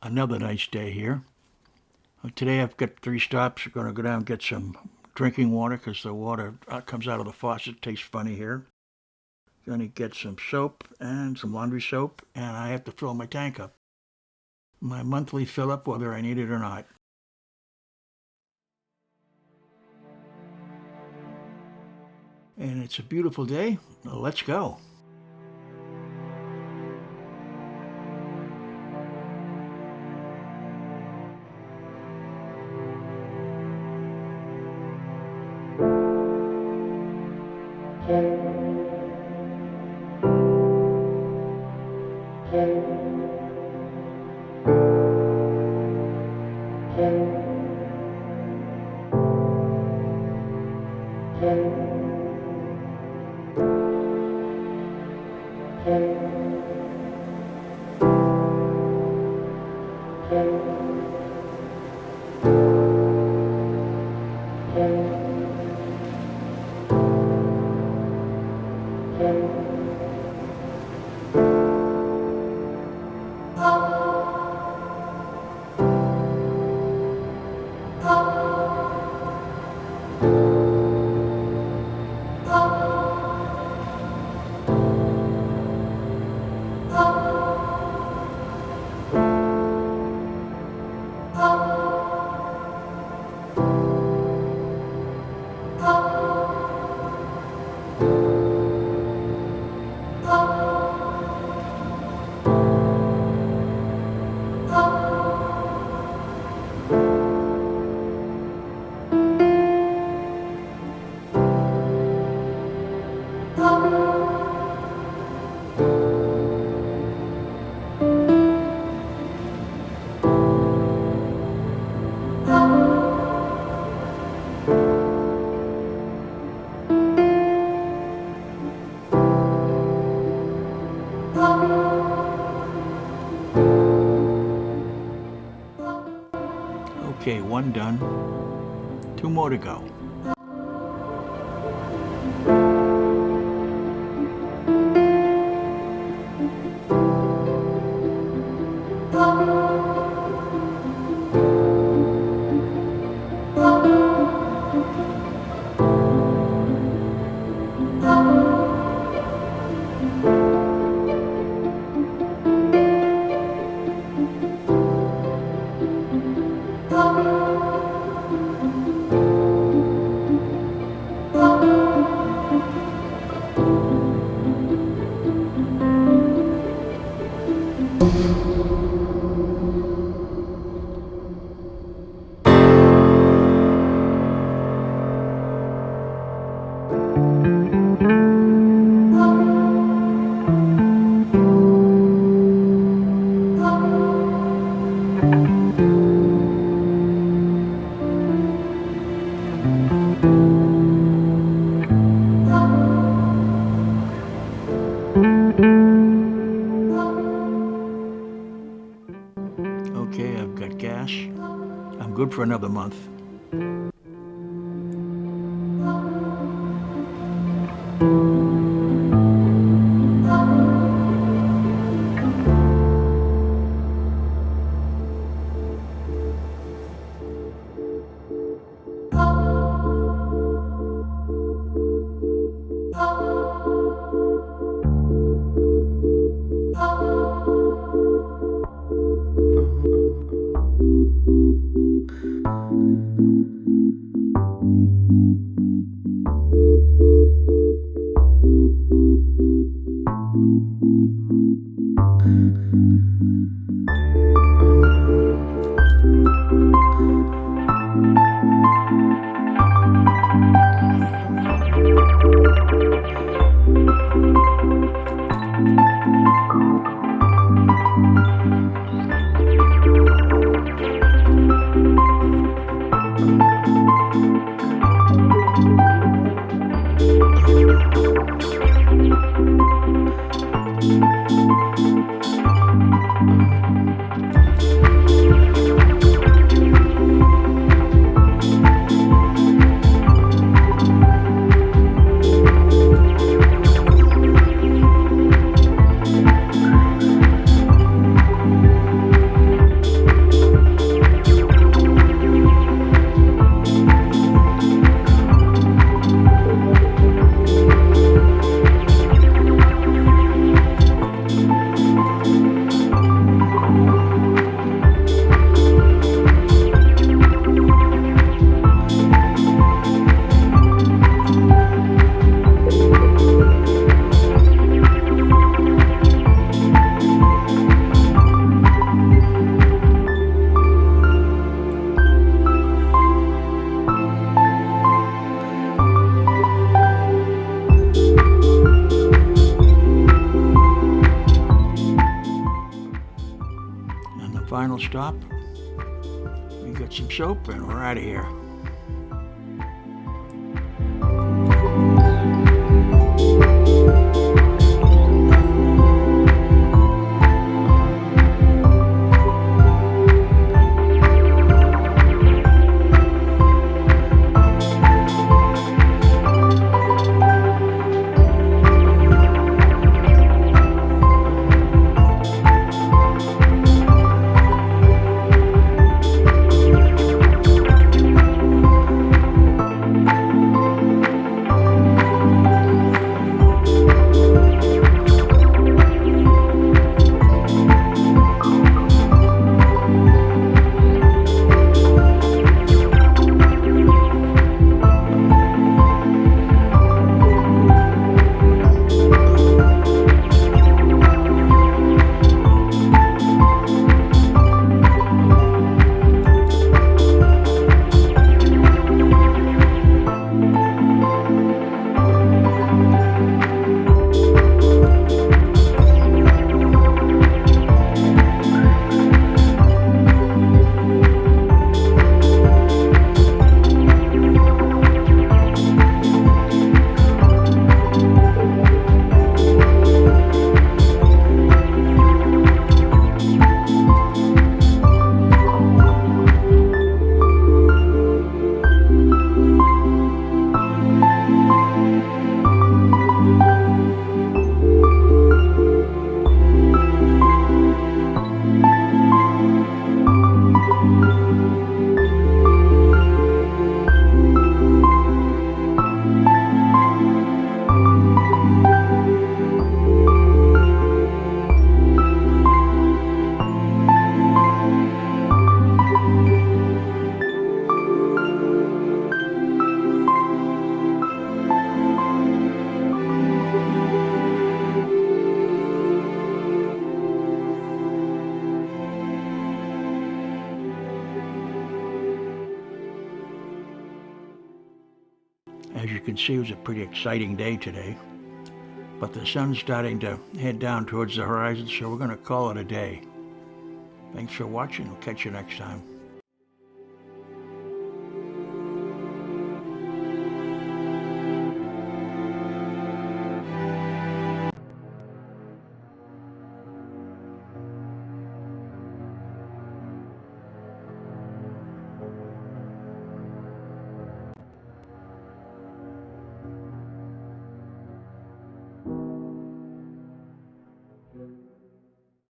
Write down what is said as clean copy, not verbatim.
Another nice day here. Today I've got 3 stops. We're going to go down and get some drinking water because the water comes out of the faucet. Tastes funny here. Going to get some soap and some laundry soap, and I have to fill my tank up. My monthly fill up, whether I need it or not. And it's a beautiful day. Let's go. Okay, 1 done. 2 more to go. Okay, I've got gas. I'm good for another month. final stop. We got some soap and we're out of here. As you can see, it was a pretty exciting day today, but the sun's starting to head down towards the horizon, so we're going to call it a day. Thanks for watching. We'll catch you next time.